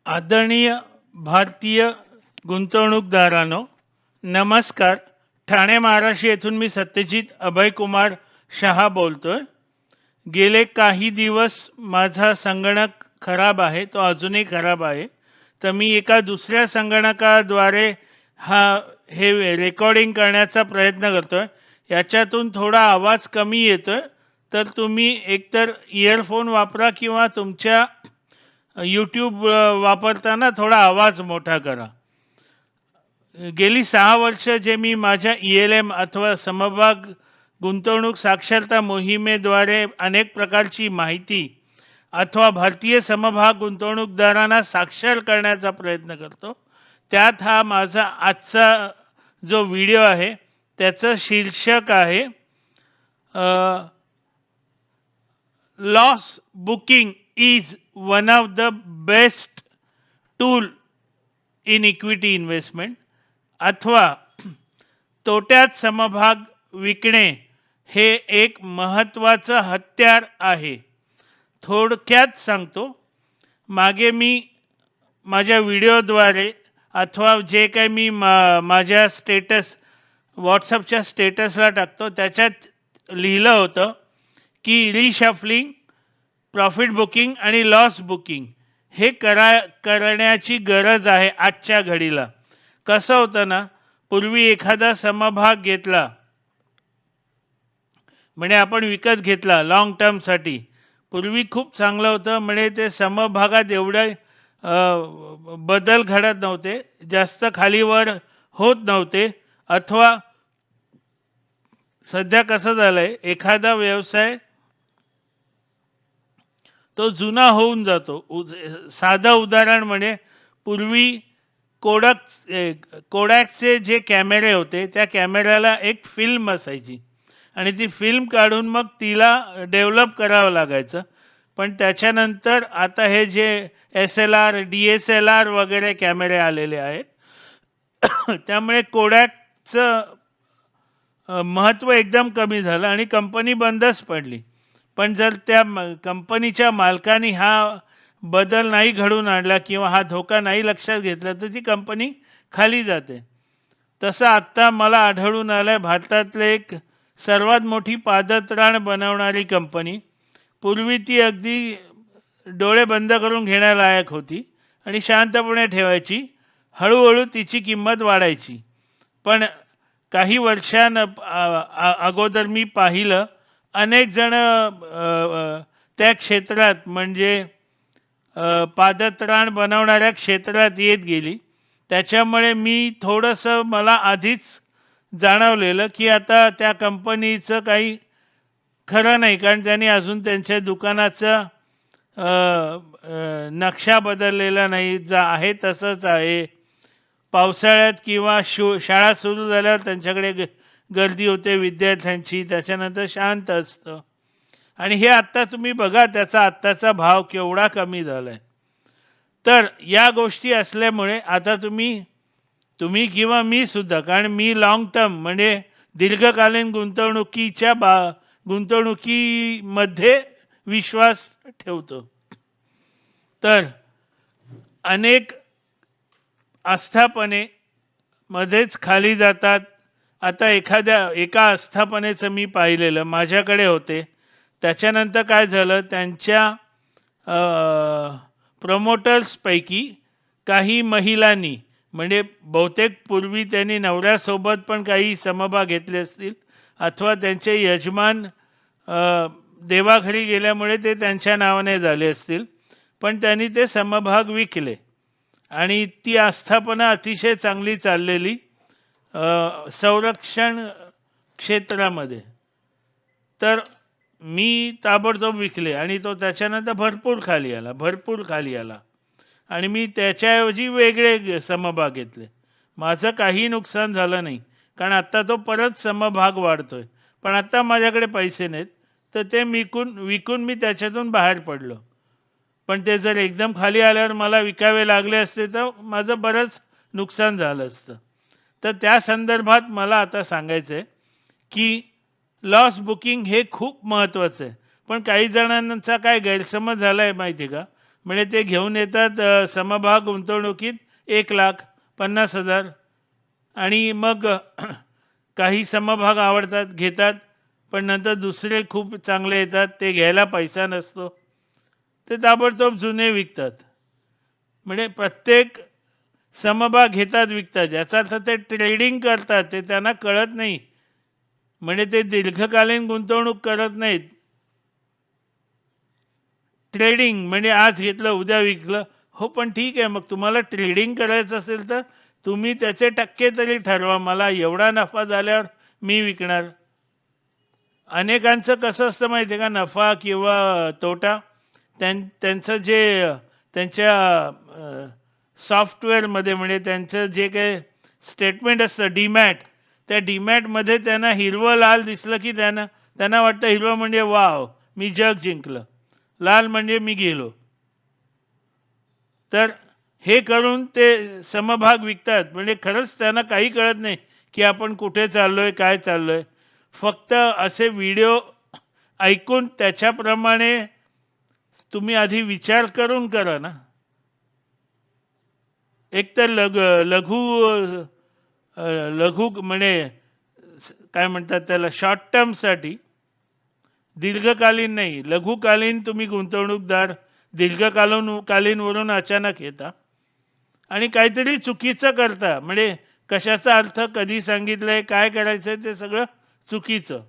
आदरणीय भारतीय गुंतवणूकदारांनो, नमस्कार. ठाणे महाराष्ट्र येथून मी सत्यजित अभयकुमार शहा बोलतोय. गेले काही दिवस माझा संगणक खराब आहे, तो अजूनही खराब आहे. तर मी एका दुसऱ्या संगणकाद्वारे हे रेकॉर्डिंग करण्याचा प्रयत्न करतोय. याच्यातून थोडा आवाज कमी येतोय, तर तुम्ही एकतर इयरफोन वापरा किंवा तुमच्या यूट्यूब वापरताना थोडा आवाज मोठा करा. गेली 6 वर्ष जे मी माझ्या ELM अथवा समभाग गुंतवणूक साक्षरता मोहिमेद्वारे अनेक प्रकारची माहिती अथवा भारतीय समभाग गुंतवणूकदारांना साक्षर करण्याचा प्रयत्न करतो. त्यात हा माझा आजचा जो व्हिडिओ आहे त्याचं शीर्षक आहे loss booking is one of the best tool in equity investment, अथवा तोट्यात समभाग विकणे हे एक महत्त्वाचं हत्यार आहे. थोडक्यात सांगतो. मागे मी माझ्या व्हिडिओद्वारे अथवा जे काही मी माझ्या व्हॉट्सअपच्या स्टेटसला टाकतो त्याच्यात लिहिलं होतं की रिशफलिंग, प्रॉफिट बुकिंग आणि लॉस बुकिंग हे करण्याची गरज आहे आजच्या घडीला. कसं होतं ना, पूर्वी एखादा समभाग घेतला म्हणजे आपण विकत घेतला लॉंग टर्मसाठी, पूर्वी खूप चांगलं होतं. म्हणजे ते समभागात एवढे बदल घडत नव्हते, जास्त खालीवर होत नव्हते. अथवा सध्या कसं झालं आहे, एखादा व्यवसाय तो जुना होऊन जातो. साधं उदाहरण म्हणजे पूर्वी कोडॅकचे जे कॅमेरे होते त्या कॅमेऱ्याला एक फिल्म असायची आणि ती फिल्म काढून मग तिला डेव्हलप करावं लागायचं. पण त्याच्यानंतर आता हे जे SLR, DSLR वगैरे कॅमेरे आलेले आहेत त्यामुळे कोडॅकचं महत्त्व एकदम कमी झालं आणि कंपनी बंदच पडली. पण जर त्या कंपनीच्या मालकांनी हा बदल नाही घडवून आणला किंवा हा धोका नाही लक्षात घेतला तर ती कंपनी खाली जाते. तसं आत्ता मला आढळून आलं आहे, भारतातले एक सर्वात मोठी पादत्राण बनवणारी कंपनी, पूर्वी ती अगदी डोळे बंद करून घेण्यालायक होती आणि शांतपणे ठेवायची. हळूहळू तिची किंमत वाढायची. पण काही अगोदर मी पाहिलं अनेक जण त्या क्षेत्रात म्हणजे पादत्राण बनवणाऱ्या क्षेत्रात येत गेली. त्याच्यामुळे मी थोडंसं मला आधीच जाणवलेलं की आता त्या कंपनीचं काही खरं नाही, कारण त्यांनी अजून त्यांच्या दुकानाचा नक्षा बदललेला नाही, आहे तसंच आहे. पावसाळ्यात किंवा शाळा सुरू झाल्यावर त्यांच्याकडे गर्दी होते विद्यार्थ्यांची, त्याच्यानंतर शांत असतं. आणि हे आत्ता तुम्ही बघा त्याचा आत्ताचा भाव केवढा कमी झाला आहे. तर या गोष्टी असल्यामुळे आता तुम्ही किंवा मी सुद्धा, कारण मी लाँग टर्म म्हणजे दीर्घकालीन गुंतवणुकीमध्ये विश्वास ठेवतो. तर अनेक आस्थापने मध्येच खाली जातात. आता एका आस्थापनेचं मी पाहिलेलं, माझ्याकडे होते. त्याच्यानंतर काय झालं, त्यांच्या प्रमोटर्सपैकी काही महिलांनी, म्हणजे बहुतेक पूर्वी त्यांनी नवऱ्यासोबत पण काही समभाग घेतले असतील अथवा त्यांचे यजमान देवाघरी गेल्यामुळे ते त्यांच्या नावाने झाले असतील, पण त्यांनी ते समभाग विकले आणि ती आस्थापना अतिशय चांगली चाललेली संरक्षण क्षेत्रामध्ये. तर मी ताबडतोब विकले आणि तो त्याच्यानंतर भरपूर खाली आला आणि मी त्याच्याऐवजी वेगळे समभाग घेतले. माझं काही नुकसान झालं नाही, कारण आत्ता तो परत समभाग वाढतोय. पण आत्ता माझ्याकडे पैसे नाहीत, तर ते विकून मी त्याच्यातून बाहेर पडलो. पण ते जर एकदम खाली आल्यावर मला विकावे लागले असते तर माझं बरंच नुकसान झालं असतं. तर त्या संदर्भात मला आता सांगायचं आहे की लॉस बुकिंग हे खूप महत्त्वाचं आहे. पण काही जणांचा काय गैरसमज झाला आहे माहिती आहे का, म्हणजे ते घेऊन येतात समभाग गुंतवणुकीत 1,50,000 आणि मग काही समभाग आवडतात घेतात, पण नंतर दुसरे खूप चांगले येतात, ते घ्यायला पैसा नसतो, ते ताबडतोब जुने विकतात. म्हणजे प्रत्येक समभाग घेतात विकतात, याचा अर्थ ते ट्रेडिंग करतात, ते त्यांना कळत नाही. म्हणजे ते दीर्घकालीन गुंतवणूक करत नाहीत. ट्रेडिंग म्हणजे आज घेतलं उद्या विकलं. हो, पण ठीक आहे, मग तुम्हाला ट्रेडिंग करायचं असेल तर तुम्ही त्याचे टक्के तरी ठरवा. मला एवढा नफा झाल्यावर मी विकणार. अनेकांचं कसं असतं माहिती आहे का, नफा किंवा तोटा त्यांचं जे त्यांच्या सॉफ्टवेअरमध्ये म्हणजे त्यांचं जे काही स्टेटमेंट असतं डीमॅट, त्या डीमॅटमध्ये त्यांना हिरवं लाल दिसलं की त्यांना त्यांना वाटतं हिरवं म्हणजे वाव मी जग जिंकलं, लाल म्हणजे मी गेलो. तर हे करून ते समभाग विकतात. म्हणजे खरंच त्यांना काही कळत नाही की आपण कुठे चाललोय, काय चाललोय. फक्त असे व्हिडिओ ऐकून त्याच्याप्रमाणे तुम्ही आधी विचार करून करा ना. एक तर लघु लघु म्हणजे काय म्हणतात त्याला शॉर्ट टर्मसाठी, दीर्घकालीन नाही. लघुकालीन तुम्ही गुंतवणूकदार दीर्घकालीनवरून अचानक येता आणि काहीतरी चुकीचं करता. म्हणजे कशाचा अर्थ कधी सांगितलंय, काय करायचंय ते सगळं चुकीचं.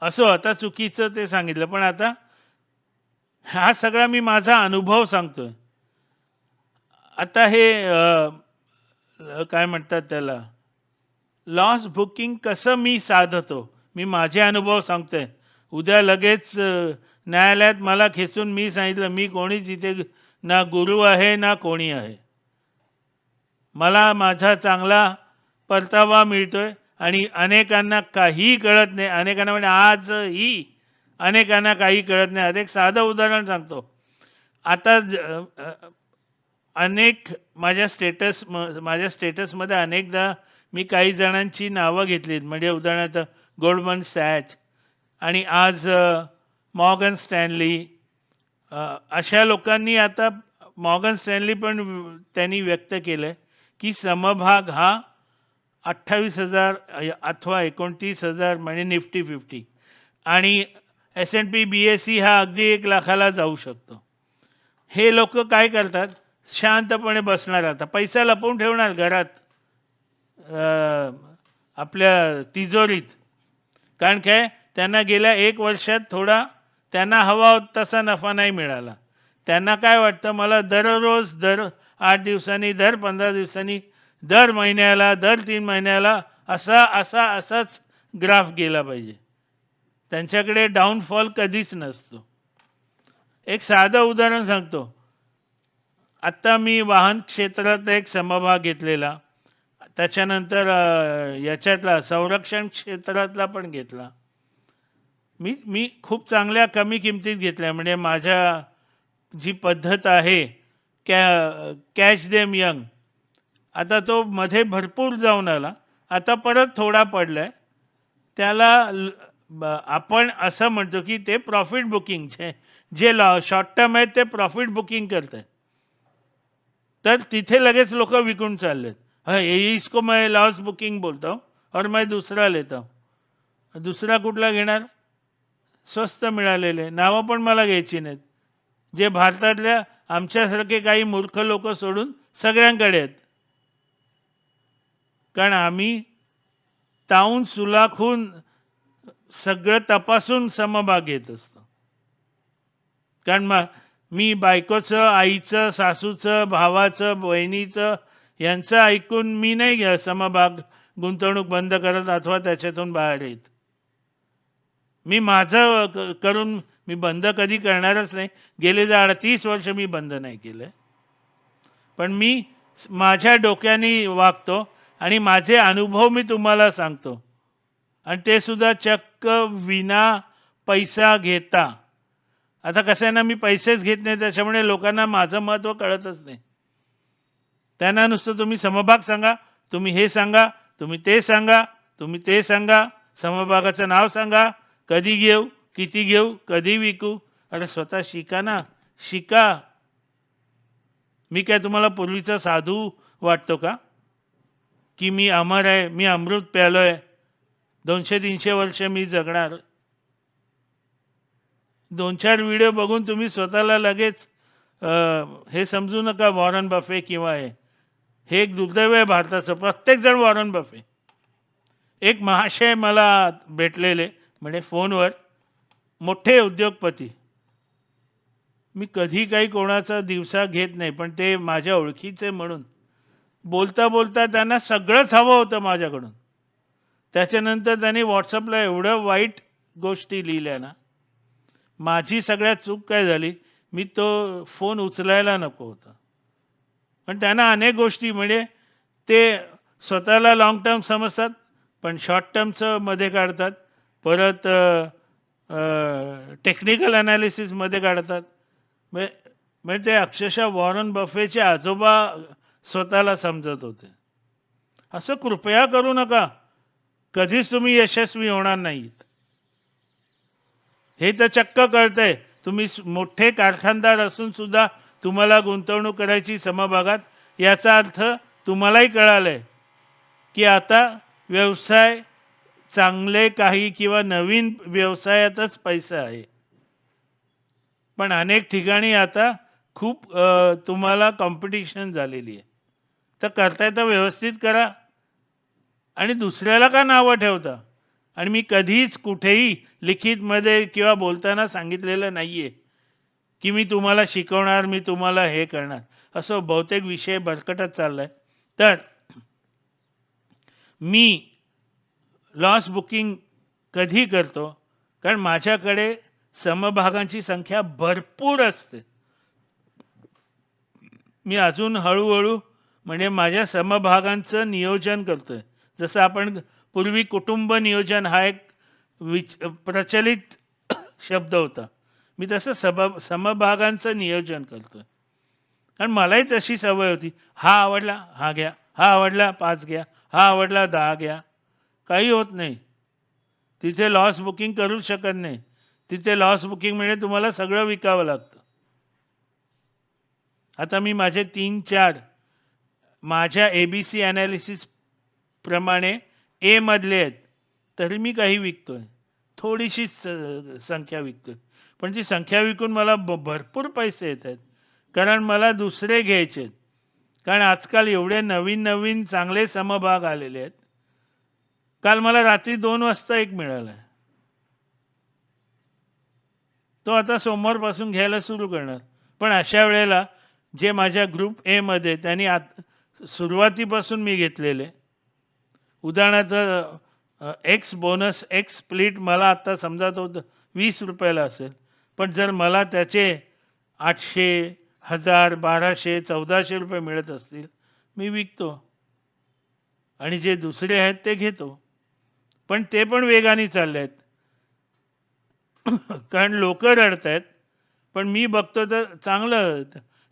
असो, आता चुकीचं ते सांगितलं. पण आता हा सगळा मी माझा अनुभव सांगतोय. आता हे काय म्हणतात त्याला, लॉस बुकिंग कसं मी साधतो, मी माझे अनुभव सांगतोय. उद्या लगेच न्यायालयात मला खेचून मी सांगितलं मी कोणीच इथे ना गुरु आहे ना कोणी आहे. मला माझा चांगला परतावा मिळतोय आणि अनेकांना काहीही कळत नाही. अनेकांना म्हणजे आजही अनेकांना काही कळत नाही. आता एक साधं उदाहरण सांगतो. आता अनेक माझ्या स्टेटसमध्ये अनेकदा मी काही जणांची नावं घेतलीत. म्हणजे उदाहरणार्थ गोल्डमन सॅच आणि आज मॉर्गन स्टॅनली, अशा लोकांनी आता मॉर्गन स्टॅनली पण त्यांनी व्यक्त केलं की समभाग हा 28,000 अथवा 29,000 म्हणजे निफ्टी 50 आणि S&P BSE हा अगदी 1,00,000ला जाऊ शकतो. हे लोक काय करतात, शांतपणे बसणार, आता पैसा लपवून ठेवणार घरात आपल्या तिजोरीत. कारण काय, त्यांना गेल्या 1 वर्षात थोडा त्यांना हवा तसा नफा नाही मिळाला. त्यांना काय वाटतं, मला दररोज दर 8 दिवसांनी, दर 15 दिवसांनी, दर महिन्याला, दर 3 महिन्याला असाच ग्राफ गेला पाहिजे. त्यांच्याकडे डाऊनफॉल कधीच नसतो. एक साधं उदाहरण सांगतो. आत्ता मी वाहन क्षेत्रात एक समभाग घेतलेला. त्याच्यानंतर याच्यातला संरक्षण क्षेत्रातला पण घेतला. मी मी खूप चांगल्या कमी किमतीत घेतल्या. म्हणजे माझ्या जी पद्धत आहे कॅच देम यंग, आता तो मध्ये भरपूर जाऊन आला. आता परत थोडा पडलाय. त्याला आपण असं म्हणतो की ते प्रॉफिट बुकिंग जे शॉर्ट टर्म आहेत ते प्रॉफिट बुकिंग करतात. तर तिथे लगेच लोक विकून चाललेत. इसको मैं लॉस बुकिंग बोलता हूँ और मैं दूसरा लेता हूँ. दुसरा कुठला घेणार, स्वस्त मिळालेले नावं पण मला घ्यायची नाहीत, जे भारतातल्या आमच्यासारखे काही मूर्ख लोक सोडून सगळ्यांकडे आहेत. कारण आम्ही तावून सुलाखून सगळं तपासून समभाग घेत असतो. कारण मी बायकोचं, आईचं, सासूचं, भावाचं, बहिणीचं यांचं ऐकून मी नाही समभाग गुंतवणूक बंद करत अथवा त्याच्यातून बाहेर येत. मी माझं करून मी बंद कधी करणारच नाही. गेले 38 वर्ष मी बंद नाही केलं. पण मी माझ्या डोक्याने वागतो आणि माझे अनुभव मी तुम्हाला सांगतो. आणि ते सुद्धा चक्क विना पैसा घेता. आता कसं आहे ना, मी पैसेच घेत नाही, त्याच्यामुळे लोकांना माझं महत्त्व कळतच नाही. त्यांना नुसतं तुम्ही समभाग सांगा, तुम्ही हे सांगा, तुम्ही ते सांगा, तुम्ही ते सांगा, समभागाचं नाव सांगा, कधी घेऊ, किती घेऊ, कधी विकू, अरे स्वतः शिका ना, शिका. मी काय तुम्हाला पूर्वीचा साधू वाटतो का, की मी अमर आहे, मी अमृत प्यालोय, 200-300 वर्ष मी जगणार? 2-4 व्हिडिओ बघून तुम्ही स्वतःला लगेच अ, हे समजू नका वॉरन बफे किंवा हे एक दुर्दैव आहे भारताचं. प्रत्येकजण वॉरन बफे. एक महाशय मला भेटलेले म्हणजे फोनवर, मोठे उद्योगपती. मी कधी काही कोणाचा दिवसा घेत नाही, पण ते माझ्या ओळखीचे म्हणून बोलता बोलता त्यांना सगळंच हवं होतं माझ्याकडून. त्याच्यानंतर त्यांनी व्हॉट्सअपला एवढं वाईट गोष्टी लिहिल्या ना, माझी सगळ्यात चूक काय झाली, मी तो फोन उचलायला नको होता. पण त्यांना अनेक गोष्टी म्हणजे ते स्वतःला लाँग टर्म समजतात, पण शॉर्ट टर्मचं मध्ये काढतात. परत टेक्निकल ॲनालिसिसमध्ये काढतात. म्हणजे म्हणजे ते अक्षरशः वॉरन बफेचे आजोबा स्वतःला समजत होते. असं कृपया करू नका. कधीच तुम्ही यशस्वी होणार नाहीत. हे तर चक्क कळतंय. तुम्ही मोठे कारखानदार असून सुद्धा तुम्हाला गुंतवणूक करायची समभागात, याचा अर्थ तुम्हालाही कळालंय, की आता व्यवसाय चांगले काही किंवा नवीन व्यवसायातच पैसा आहे. पण अनेक ठिकाणी आता खूप तुम्हाला कॉम्पिटिशन झालेली आहे. तर करताय तर व्यवस्थित करा आणि दुसऱ्याला का नावं ठेवता? आणि मी कधीच कुठेही लिखितमध्ये किंवा बोलताना सांगितलेलं नाही आहे, की मी तुम्हाला शिकवणार, मी तुम्हाला हे करणार. असं बहुतेक विषय भरकटत चाललाय. तर मी लॉस बुकिंग कधी करतो? कारण माझ्याकडे समभागांची संख्या भरपूर असते. मी अजून हळू म्हणजे माझ्या समभागांचं नियोजन करतोय. जसं आपण पूर्वी कुटुंब नियोजन हा एक प्रचलित शब्द होता. मी तसं समभागांचं नियोजन करतोय. कारण मलाही तशी सवय होती. हा आवडला, हा घ्या. हा आवडला, 5 घ्या. हा आवडला, 10 घ्या. काही होत नाही. तिथे लॉस बुकिंग करूच शकत नाही. तिथे लॉस बुकिंग म्हणजे तुम्हाला सगळं विकावं लागतं. आता मी माझे 3-4 माझ्या ABC ॲनालिसिस प्रमाणे एमधले आहेत. तरी मी काही विकतोय. थोडीशीच संख्या विकतोय. पण ती संख्या विकून मला भरपूर पैसे येत आहेत. कारण मला दुसरे घ्यायचे आहेत. कारण आजकाल एवढे नवीन चांगले समभाग आलेले आहेत. काल मला रात्री 2 वाजता एक मिळाला आहे. तो आता सोमवारपासून घ्यायला सुरू करणार. पण अशा वेळेला जे माझ्या ग्रुप एमध्ये त्यांनी सुरुवातीपासून मी घेतलेले, उदाहरणार्थ एक्स बोनस, एक्स स्प्लिट मला आत्ता समजा तो ₹20 असेल. पण जर मला त्याचे 800, 1000, 1200, ₹1400 मिळत असतील, मी विकतो आणि जे दुसरे आहेत ते घेतो. पण ते पण वेगाने चालले आहेत. कारण लोकं रडतायत. पण मी बघतो तर चांगलं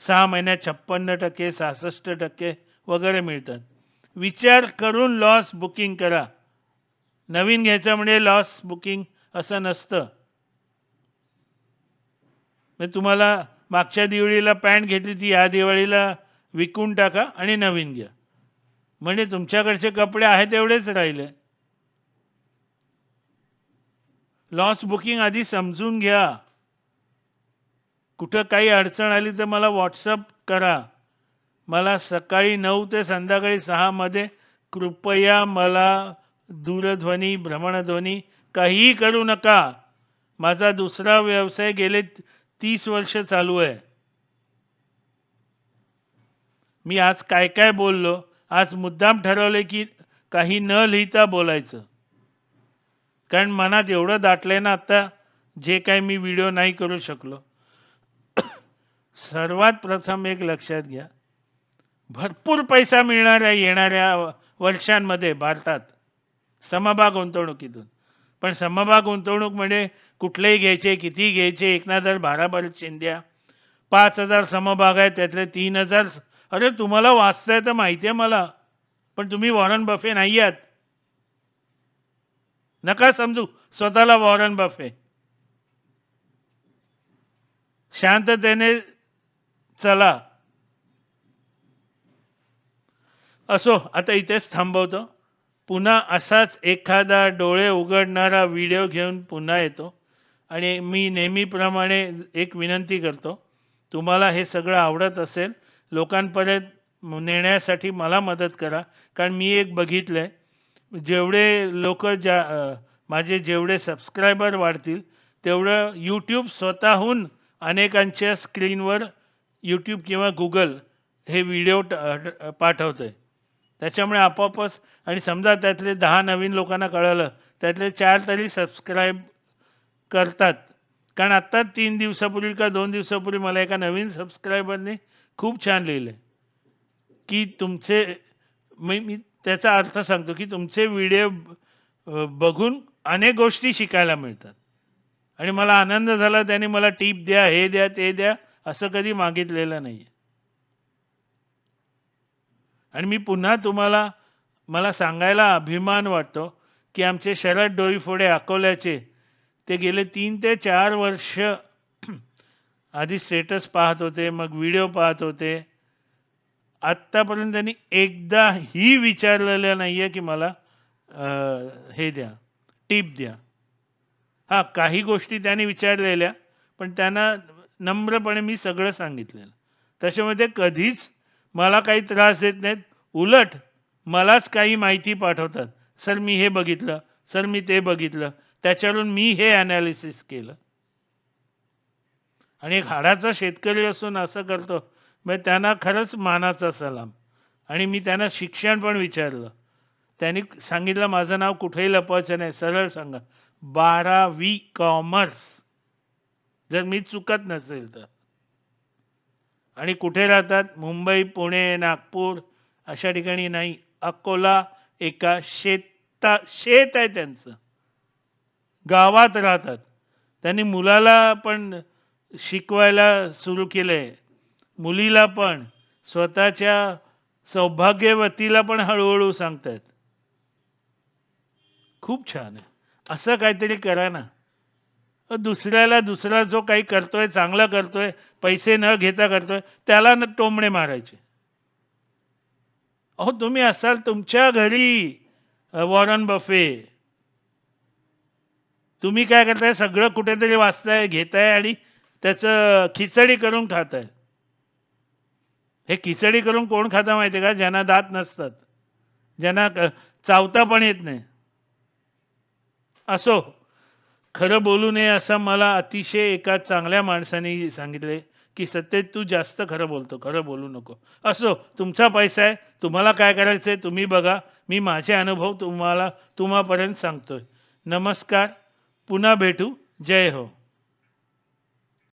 6 महिन्यात 56% 66% वगैरे मिळतात. विचार करून लॉस बुकिंग करा. नवीन घ्यायचं म्हणजे लॉस बुकिंग असं नसतं. म्हणजे तुम्हाला मागच्या दिवाळीला पॅन्ट घेतली ती या दिवाळीला विकून टाका आणि नवीन घ्या. म्हणजे तुमच्याकडचे कपडे आहेत तेवढेच राहिले. लॉस बुकिंग आधी समजून घ्या. कुठं काही अडचण आली तर मला व्हॉट्सअप करा. मला सकाळी 9 ते संध्याकाळी 6 मध्ये कृपया मला दूरध्वनी, भ्रमणध्वनी काहीही करू नका. माझा दुसरा व्यवसाय गेले 30 वर्ष चालू आहे. मी आज काय बोललो, आज मुद्दाम ठरवले की काही न लिहिता बोलायचं. कारण मनात एवढं दाटलंय ना आता, जे काही मी व्हिडिओ नाही करू शकलो. सर्वात प्रथम एक लक्षात घ्या, भरपूर पैसा मिळणाऱ्या येणाऱ्या वर्षांमध्ये भारतात समभाग गुंतवणुकीतून. पण समभाग गुंतवणूक म्हणजे कुठलेही घ्यायचे, किती घ्यायचे, एकनाथर भाराभर चिंध्या. 5,000 समभाग आहेत, त्यातले 3,000. अरे तुम्हाला वाचता येतं माहिती आहे मला, पण तुम्ही वॉरन बफे नाही आहात. नका समजू स्वतःला वॉरन बफे. शांततेने चला. असो, आता इथेच थांबवतो. पुन्हा असाच एखादा डोळे उघडणारा व्हिडिओ घेऊन पुन्हा येतो आणि मी नेहमीप्रमाणे एक विनंती करतो, तुम्हाला हे सगळं आवडत असेल, लोकांपर्यंत नेण्यासाठी मला मदत करा. कारण मी एक बघितलं आहे, जेवढे लोकं माझे जेवढे सबस्क्रायबर वाढतील, तेवढं यूट्यूब स्वतःहून अनेकांच्या स्क्रीनवर यूट्यूब किंवा गुगल हे व्हिडिओ पाठवतं आहे. त्याच्यामुळे आपोआपच आणि समजा त्यातले 10 नवीन लोकांना कळलं, त्यातले 4 तरी सबस्क्राईब करतात. कारण आत्ता 3 दिवसापूर्वी का 2 दिवसापूर्वी मला एका नवीन सबस्क्रायबरने खूप छान लिहिलं आहे, की तुमचे मी त्याचा अर्थ सांगतो, की तुमचे व्हिडिओ बघून अनेक गोष्टी शिकायला मिळतात. आणि मला आनंद झाला त्याने मला टिप द्या, हे द्या, ते द्या, असं कधी मागितलेलं नाही. आणि मी पुन्हा तुम्हाला मला सांगायला अभिमान वाटतो, की आमचे शरद डोईफोडे अकोल्याचे ते गेले 3 ते 4 वर्ष आधी स्टेटस पाहत होते, मग व्हिडिओ पाहत होते. आत्तापर्यंत त्यांनी एकदाही विचारलेलं नाही आहे, की मला हे द्या, टिप द्या. हां, काही गोष्टी त्यांनी विचारलेल्या, पण त्यांना नम्रपणे मी सगळं सांगितलेलं. त्याच्यामुळे ते कधीच मला काही त्रास देत नाहीत. उलट मलाच काही माहिती पाठवतात. "सर मी हे बघितलं, सर मी ते बघितलं, त्याच्यावरून मी हे ॲनालिसिस केलं." आणि एक हाडाचा शेतकरी असून असं करतो, म्हणजे त्यांना खरंच मानाचा सलाम. आणि मी त्यांना शिक्षण पण विचारलं. त्यांनी सांगितलं, "माझं नाव कुठेही लपवायचं नाही, सरळ सांगा." 12वी कॉमर्स, जर मी चुकत नसेल तर. आणि कुठे राहतात? मुंबई, पुणे, नागपूर अशा ठिकाणी नाही. अकोला एका शेत आहे त्यांचं. गावात राहतात. त्यांनी मुलाला पण शिकवायला सुरू केलंय. मुलीला पण, स्वतःच्या सौभाग्यवतीला पण हळू-हळू सांगतायत. खूप छान आहे. असं काहीतरी करा ना. दुसऱ्याला दुसरा जो काही करतोय, चांगलं करतोय, पैसे न घेता करतोय, त्याला टोमणे मारायचे. अहो, तुम्ही असाल तुमच्या घरी वॉरन बफे. तुम्ही काय करताय? सगळं कुठेतरी वाचताय, घेताय आणि त्याचं खिचडी करून खाताय. हे खिचडी करून कोण खाता माहिती आहे का? ज्यांना दात नसतात. ज्यांना चावता पण येत नाही. असो, खरं बोलू नये असं मला अतिशय एका चांगल्या माणसाने सांगितले, की "सत्तेत तू जास्त खरं बोलतो, खरं बोलू नको." असो, तुमचा पैसा आहे, तुम्हाला काय करायचं तुम्ही बघा. मी माझे अनुभव तुम्हापर्यंत सांगतोय. नमस्कार, पुन्हा भेटू. जय हो.